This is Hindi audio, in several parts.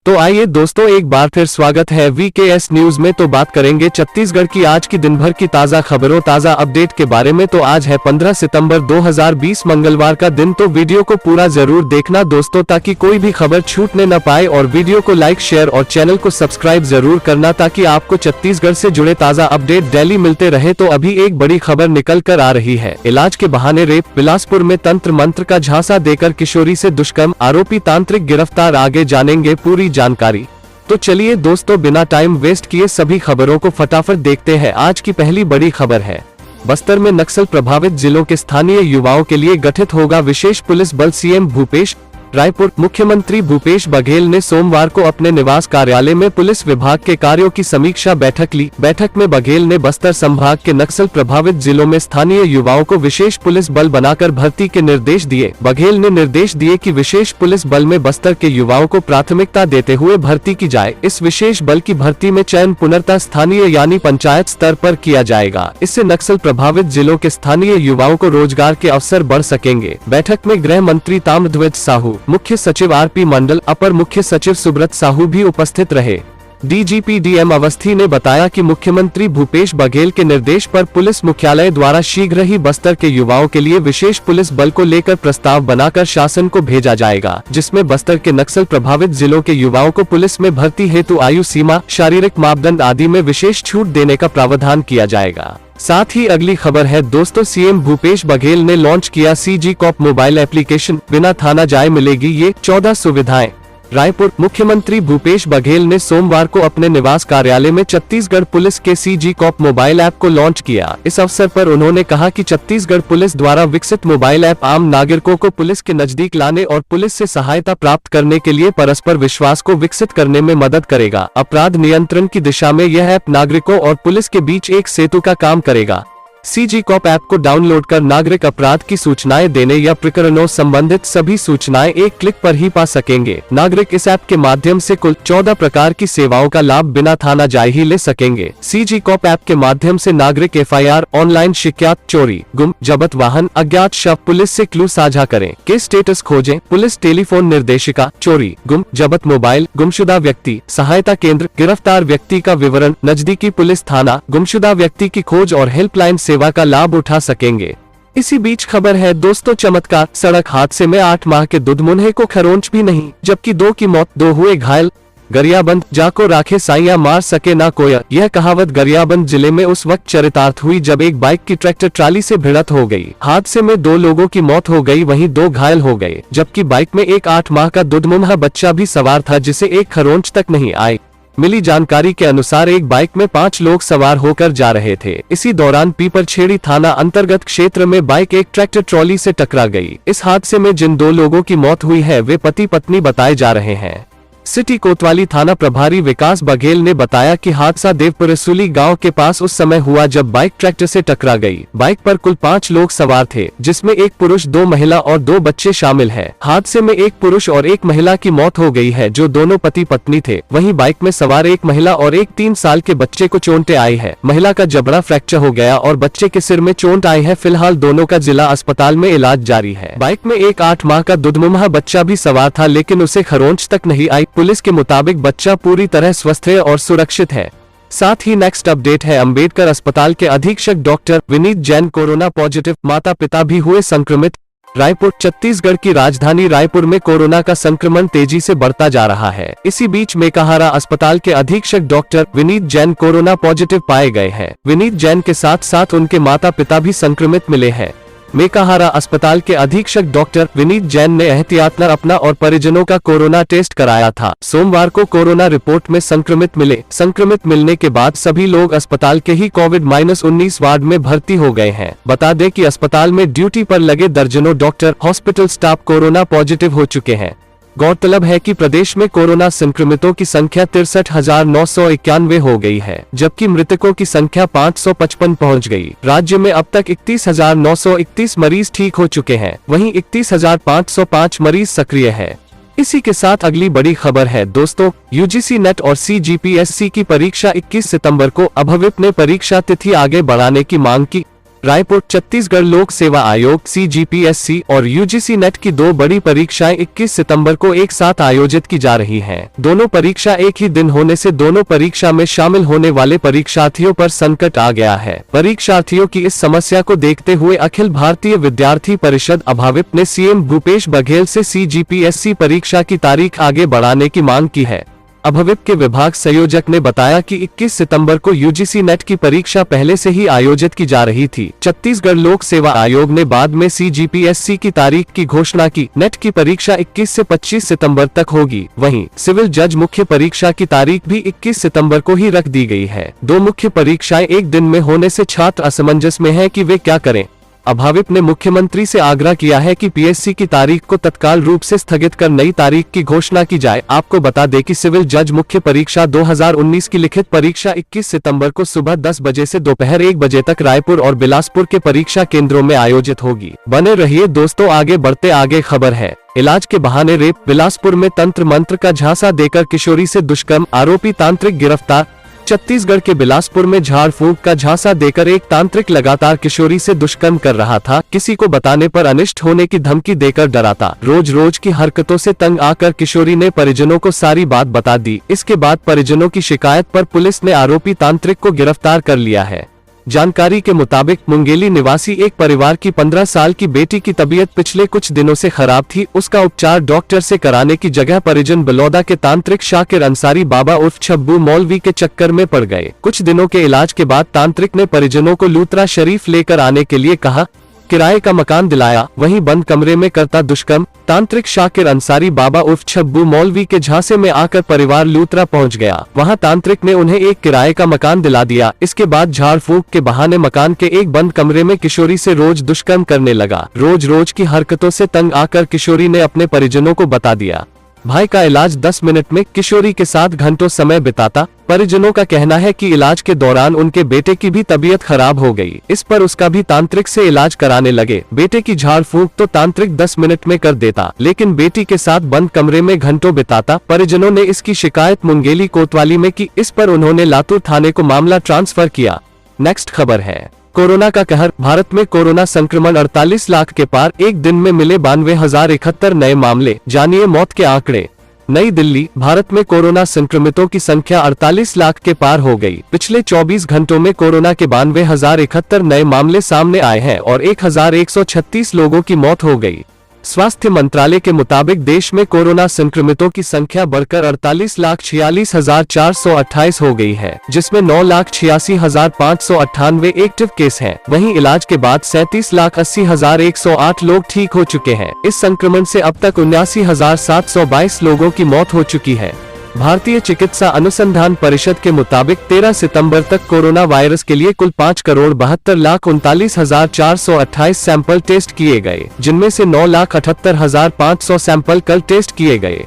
तो आइए दोस्तों, एक बार फिर स्वागत है वीकेएस न्यूज में। तो बात करेंगे छत्तीसगढ़ की आज की दिन भर की ताजा खबरों, ताजा अपडेट के बारे में। तो आज है 15 सितंबर 2020 मंगलवार का दिन। तो वीडियो को पूरा जरूर देखना दोस्तों, ताकि कोई भी खबर छूटने न पाए। और वीडियो को लाइक, शेयर और चैनल को सब्सक्राइब जरूर करना, ताकि आपको छत्तीसगढ़ से जुड़े ताजा अपडेट डेली मिलते रहे। तो अभी एक बड़ी खबर निकल कर आ रही है। इलाज के बहाने रेप, बिलासपुर में तंत्र मंत्र का झांसा देकर किशोरी से दुष्कर्म, आरोपी तांत्रिक गिरफ्तार। आगे जानेंगे पूरी जानकारी। तो चलिए दोस्तों, बिना टाइम वेस्ट किए सभी खबरों को फटाफट देखते हैं। आज की पहली बड़ी खबर है, बस्तर में नक्सल प्रभावित जिलों के स्थानीय युवाओं के लिए गठित होगा विशेष पुलिस बल। सीएम भूपेश रायपुर। मुख्यमंत्री भूपेश बघेल ने सोमवार को अपने निवास कार्यालय में पुलिस विभाग के कार्यों की समीक्षा बैठक ली। बैठक में बघेल ने बस्तर संभाग के नक्सल प्रभावित जिलों में स्थानीय युवाओं को विशेष पुलिस बल बनाकर भर्ती के निर्देश दिए। बघेल ने निर्देश दिए कि विशेष पुलिस बल में बस्तर के युवाओं को प्राथमिकता देते हुए भर्ती की जाए। इस विशेष बल की भर्ती में चयन पुनर्तः स्थानीय यानी पंचायत स्तर पर किया जाएगा। इससे नक्सल प्रभावित जिलों के स्थानीय युवाओं को रोजगार के अवसर बढ़ सकेंगे। बैठक में गृह मंत्री ताम्रध्वज साहू, मुख्य सचिव आरपी मंडल, अपर मुख्य सचिव सुब्रत साहू भी उपस्थित रहे। डीजीपी डीएम अवस्थी ने बताया कि मुख्यमंत्री भूपेश बघेल के निर्देश पर पुलिस मुख्यालय द्वारा शीघ्र ही बस्तर के युवाओं के लिए विशेष पुलिस बल को लेकर प्रस्ताव बनाकर शासन को भेजा जाएगा, जिसमें बस्तर के नक्सल प्रभावित जिलों के युवाओं को पुलिस में भर्ती हेतु आयु सीमा, शारीरिक मापदंड आदि में विशेष छूट देने का प्रावधान किया जाएगा। साथ ही अगली खबर है दोस्तों, सीएम भूपेश बघेल ने लॉन्च किया सीजी कॉप मोबाइल एप्लीकेशन। बिना थाना जाए मिलेगी ये 14 सुविधाएं। रायपुर। मुख्यमंत्री भूपेश बघेल ने सोमवार को अपने निवास कार्यालय में छत्तीसगढ़ पुलिस के सीजी कॉप मोबाइल ऐप को लॉन्च किया। इस अवसर पर उन्होंने कहा कि छत्तीसगढ़ पुलिस द्वारा विकसित मोबाइल ऐप आम नागरिकों को पुलिस के नजदीक लाने और पुलिस से सहायता प्राप्त करने के लिए परस्पर विश्वास को विकसित करने में मदद करेगा। अपराध नियंत्रण की दिशा में यह ऐप नागरिकों और पुलिस के बीच एक सेतु का काम करेगा। सीजी कॉप ऐप को डाउनलोड कर नागरिक अपराध की सूचनाएं देने या प्रकरणों संबंधित सभी सूचनाएं एक क्लिक पर ही पा सकेंगे। नागरिक इस ऐप के माध्यम से कुल 14 प्रकार की सेवाओं का लाभ बिना थाना जाए ही ले सकेंगे। सीजी कॉप ऐप के माध्यम से नागरिक एफआईआर, ऑनलाइन शिकायत, चोरी, गुम, जब्त वाहन, अज्ञात शव, पुलिस से क्लू साझा करें, केस स्टेटस खोजें, पुलिस टेलीफोन निर्देशिका, चोरी, गुम, जब्त मोबाइल, गुमशुदा व्यक्ति सहायता केंद्र, गिरफ्तार व्यक्ति का विवरण, नजदीकी पुलिस थाना, गुमशुदा व्यक्ति की खोज और हेल्पलाइन सेवा का लाभ उठा सकेंगे। इसी बीच खबर है दोस्तों, चमत्कार। सड़क हादसे में 8 माह के दुधमुन्हे को खरोंच भी नहीं, जबकि 2 की मौत, 2 हुए घायल। गरियाबंद। जाको राखे साइया मार सके ना कोया, यह कहावत गरियाबंद जिले में उस वक्त चरितार्थ हुई जब एक बाइक की ट्रैक्टर ट्राली से भिड़ंत हो गई। हादसे में 2 लोगों की मौत हो गई, वहीं 2 घायल हो गए, जबकि बाइक में एक 8 माह का दुधमुन्हा बच्चा भी सवार था, जिसे एक खरोंच तक नहीं आई। मिली जानकारी के अनुसार एक बाइक में 5 लोग सवार होकर जा रहे थे। इसी दौरान पीपरछेड़ी थाना अंतर्गत क्षेत्र में बाइक एक ट्रैक्टर ट्रॉली से टकरा गई। इस हादसे में जिन 2 लोगों की मौत हुई है वे पति पत्नी बताए जा रहे हैं। सिटी कोतवाली थाना प्रभारी विकास बघेल ने बताया कि हादसा देवपुरसुली गांव के पास उस समय हुआ जब बाइक ट्रैक्टर से टकरा गई। बाइक पर कुल 5 लोग सवार थे, जिसमें एक पुरुष, 2 महिला और 2 बच्चे शामिल हैं। हादसे में एक पुरुष और एक महिला की मौत हो गई है, जो दोनों पति पत्नी थे। वहीं बाइक में सवार एक महिला और एक 3 साल के बच्चे को चोटें आई है। महिला का जबड़ा फ्रैक्चर हो गया और बच्चे के सिर में चोट आई है। फिलहाल दोनों का जिला अस्पताल में इलाज जारी है। बाइक में एक 8 माह का दुधमुन्हा बच्चा भी सवार था, लेकिन उसे खरोंच तक नहीं आई। पुलिस के मुताबिक बच्चा पूरी तरह स्वस्थ है और सुरक्षित है। साथ ही नेक्स्ट अपडेट है, अंबेडकर अस्पताल के अधीक्षक doctor Vineet Jain corona positive, माता पिता भी हुए संक्रमित। रायपुर। छत्तीसगढ़ की राजधानी रायपुर में कोरोना का संक्रमण तेजी से बढ़ता जा रहा है। इसी बीच मेकाहारा अस्पताल के अधीक्षक doctor Vineet Jain corona positive पाए गए हैं। विनीत जैन के साथ साथ उनके माता पिता भी संक्रमित मिले हैं। मेकाहारा अस्पताल के अधीक्षक डॉक्टर विनीत जैन ने एहतियातन अपना और परिजनों का कोरोना टेस्ट कराया था। सोमवार को कोरोना रिपोर्ट में संक्रमित मिले। संक्रमित मिलने के बाद सभी लोग अस्पताल के ही कोविड-19 वार्ड में भर्ती हो गए हैं। बता दें कि अस्पताल में ड्यूटी पर लगे दर्जनों doctor, hospital staff corona positive हो चुके हैं। गौरतलब है कि प्रदेश में कोरोना संक्रमितों की संख्या 63,991 हो गई है, जबकि मृतकों की संख्या 555 पहुंच गई। राज्य में अब तक 31,931 मरीज ठीक हो चुके हैं, वहीं 31,505 मरीज सक्रिय है। इसी के साथ अगली बड़ी खबर है दोस्तों, यूजीसी नेट और सीजीपीएससी की परीक्षा 21 सितंबर को। अभविप ने परीक्षा तिथि आगे बढ़ाने की मांग की। रायपुर छत्तीसगढ़ लोक सेवा आयोग CGPSC और UGC नेट की दो बड़ी परीक्षाएं 21 सितंबर को एक साथ आयोजित की जा रही हैं। दोनों परीक्षा एक ही दिन होने से दोनों परीक्षा में शामिल होने वाले परीक्षार्थियों पर संकट आ गया है। परीक्षार्थियों की इस समस्या को देखते हुए अखिल भारतीय विद्यार्थी परिषद अभाविप ने CM भूपेश बघेल से CGPSC परीक्षा की तारीख आगे बढ़ाने की मांग की है। अभाविप के विभाग संयोजक ने बताया कि 21 सितंबर को UGC नेट की परीक्षा पहले से ही आयोजित की जा रही थी। छत्तीसगढ़ लोक सेवा आयोग ने बाद में CGPSC की तारीख की घोषणा की। नेट की परीक्षा 21 से 25 सितंबर तक होगी। वहीं सिविल जज मुख्य परीक्षा की तारीख भी 21 सितंबर को ही रख दी गई है। दो मुख्य परीक्षाएं एक दिन में होने से छात्र असमंजस में हैं कि वे क्या करें। अभाविप ने मुख्यमंत्री से आग्रह किया है कि PSC की तारीख को तत्काल रूप से स्थगित कर नई तारीख की घोषणा की जाए। आपको बता दें कि सिविल जज मुख्य परीक्षा 2019 की लिखित परीक्षा 21 सितंबर को सुबह 10 बजे से दोपहर 1 बजे तक रायपुर और बिलासपुर के परीक्षा केंद्रों में आयोजित होगी। बने रहिए दोस्तों, आगे बढ़ते आगे खबर है। इलाज के बहाने रेप, बिलासपुर में तंत्र मंत्र का झांसा देकर किशोरी से दुष्कर्म, आरोपी तांत्रिक गिरफ्तार। छत्तीसगढ़ के बिलासपुर में झाड़ फूंक का झांसा देकर एक तांत्रिक लगातार किशोरी से दुष्कर्म कर रहा था। किसी को बताने पर अनिष्ट होने की धमकी देकर डराता। रोज रोज की हरकतों से तंग आकर किशोरी ने परिजनों को सारी बात बता दी। इसके बाद परिजनों की शिकायत पर पुलिस ने आरोपी तांत्रिक को गिरफ्तार कर लिया है। जानकारी के मुताबिक मुंगेली निवासी एक परिवार की 15 साल की बेटी की तबीयत पिछले कुछ दिनों से खराब थी। उसका उपचार डॉक्टर से कराने की जगह परिजन बलौदा के तांत्रिक शाकिर अंसारी बाबा उर्फ छब्बू मौलवी के चक्कर में पड़ गए। कुछ दिनों के इलाज के बाद तांत्रिक ने परिजनों को लूत्रा शरीफ लेकर आने के लिए कहा, किराए का मकान दिलाया, वहीं बंद कमरे में करता दुष्कर्म। तांत्रिक शाकिर अंसारी बाबा उर्फ छब्बू मौलवी के झांसे में आकर परिवार लूत्रा पहुंच गया। वहां तांत्रिक ने उन्हें एक किराए का मकान दिला दिया। इसके बाद झाड़ फूंक के बहाने मकान के एक बंद कमरे में किशोरी से रोज दुष्कर्म करने लगा। रोज रोज की हरकतों से तंग आकर किशोरी ने अपने परिजनों को बता दिया। भाई का इलाज 10 मिनट में, किशोरी के साथ घंटों समय बिताता। परिजनों का कहना है कि इलाज के दौरान उनके बेटे की भी तबीयत खराब हो गई। इस पर उसका भी तांत्रिक से इलाज कराने लगे। बेटे की झाड़ फूंक तो तांत्रिक 10 मिनट में कर देता, लेकिन बेटी के साथ बंद कमरे में घंटों बिताता। परिजनों ने इसकी शिकायत मुंगेली कोतवाली में की। इस पर उन्होंने लातूर थाने को मामला ट्रांसफर किया। नेक्स्ट खबर है, कोरोना का कहर। भारत में कोरोना संक्रमण 48 लाख के पार। एक दिन में मिले 92,071 नए मामले। जानिए मौत के आंकड़े। नई दिल्ली, भारत में कोरोना संक्रमितों की संख्या 48 लाख के पार हो गई। पिछले 24 घंटों में कोरोना के 92,071 नए मामले सामने आए हैं और 1,136 लोगों की मौत हो गई। स्वास्थ्य मंत्रालय के मुताबिक देश में कोरोना संक्रमितों की संख्या बढ़कर 48,46,428 हो गई है, जिसमें 9,86,598 एक्टिव केस हैं। वहीं इलाज के बाद 37,80,108 लोग ठीक हो चुके हैं। इस संक्रमण से अब तक 79,722 लोगों की मौत हो चुकी है। भारतीय चिकित्सा अनुसंधान परिषद के मुताबिक 13 सितंबर तक कोरोना वायरस के लिए कुल 5,72,39,428 सैंपल टेस्ट किए गए, जिनमें से 9,78,500 सैंपल कल टेस्ट किए गए।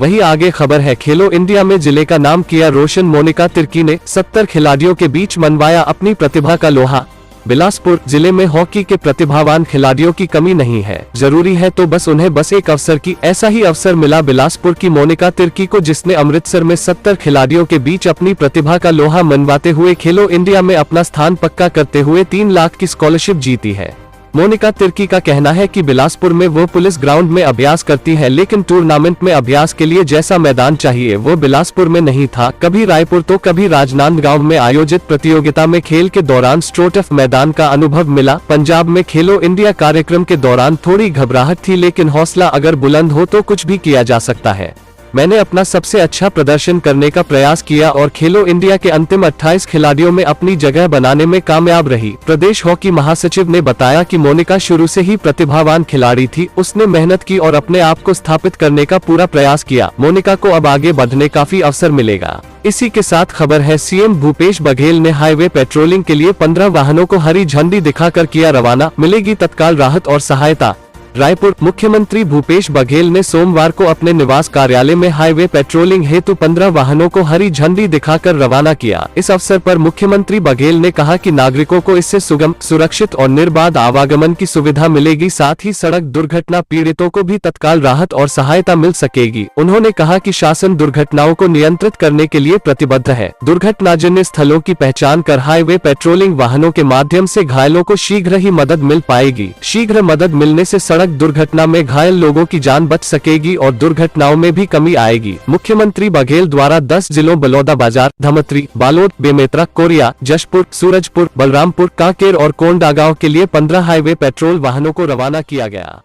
वहीं आगे खबर है, खेलो इंडिया में जिले का नाम किया रोशन। मोनिका तिर्की ने 70 खिलाड़ियों के बीच मनवाया अपनी प्रतिभा का लोहा। बिलासपुर जिले में हॉकी के प्रतिभावान खिलाड़ियों की कमी नहीं है, जरूरी है तो बस उन्हें एक अवसर की। ऐसा ही अवसर मिला बिलासपुर की मोनिका तिर्की को, जिसने अमृतसर में 70 खिलाड़ियों के बीच अपनी प्रतिभा का लोहा मनवाते हुए खेलो इंडिया में अपना स्थान पक्का करते हुए 3 लाख की स्कॉलरशिप जीती है। मोनिका तिर्की का कहना है कि बिलासपुर में वो पुलिस ग्राउंड में अभ्यास करती है, लेकिन टूर्नामेंट में अभ्यास के लिए जैसा मैदान चाहिए वो बिलासपुर में नहीं था। कभी रायपुर तो कभी राजनांदगांव में आयोजित प्रतियोगिता में खेल के दौरान स्ट्रोटफ मैदान का अनुभव मिला। पंजाब में खेलो इंडिया कार्यक्रम के दौरान थोड़ी घबराहट थी, लेकिन हौसला अगर बुलंद हो तो कुछ भी किया जा सकता है। मैंने अपना सबसे अच्छा प्रदर्शन करने का प्रयास किया और खेलो इंडिया के अंतिम 28 खिलाड़ियों में अपनी जगह बनाने में कामयाब रही। प्रदेश हॉकी महासचिव ने बताया कि मोनिका शुरू से ही प्रतिभावान खिलाड़ी थी। उसने मेहनत की और अपने आप को स्थापित करने का पूरा प्रयास किया। मोनिका को अब आगे बढ़ने काफी अवसर मिलेगा। इसी के साथ खबर है, CM भूपेश बघेल ने हाईवे पेट्रोलिंग के लिए 15 वाहनों को हरी झंडी दिखाकर किया रवाना। मिलेगी तत्काल राहत और सहायता। रायपुर। मुख्यमंत्री भूपेश बघेल ने सोमवार को अपने निवास कार्यालय में हाईवे पेट्रोलिंग हेतु 15 वाहनों को हरी झंडी दिखाकर रवाना किया। इस अवसर पर मुख्यमंत्री बघेल ने कहा कि नागरिकों को इससे सुगम, सुरक्षित और निर्बाध आवागमन की सुविधा मिलेगी, साथ ही सड़क दुर्घटना पीड़ितों को भी तत्काल राहत और सहायता मिल सकेगी। उन्होंने कहा कि शासन दुर्घटनाओं को नियंत्रित करने के लिए प्रतिबद्ध है। दुर्घटनाजन्य स्थलों की पहचान कर हाईवे पेट्रोलिंग वाहनों के माध्यम से घायलों को शीघ्र ही मदद मिल पाएगी। शीघ्र मदद मिलने से सड़क दुर्घटना में घायल लोगों की जान बच सकेगी और दुर्घटनाओं में भी कमी आएगी। मुख्यमंत्री बघेल द्वारा 10 जिलों बलौदाबाजार, धमतरी, बालोद, बेमेतरा, कोरिया, जशपुर, सूरजपुर, बलरामपुर, कांकेर और कोंडागांव के लिए 15 हाईवे पेट्रोल वाहनों को रवाना किया गया।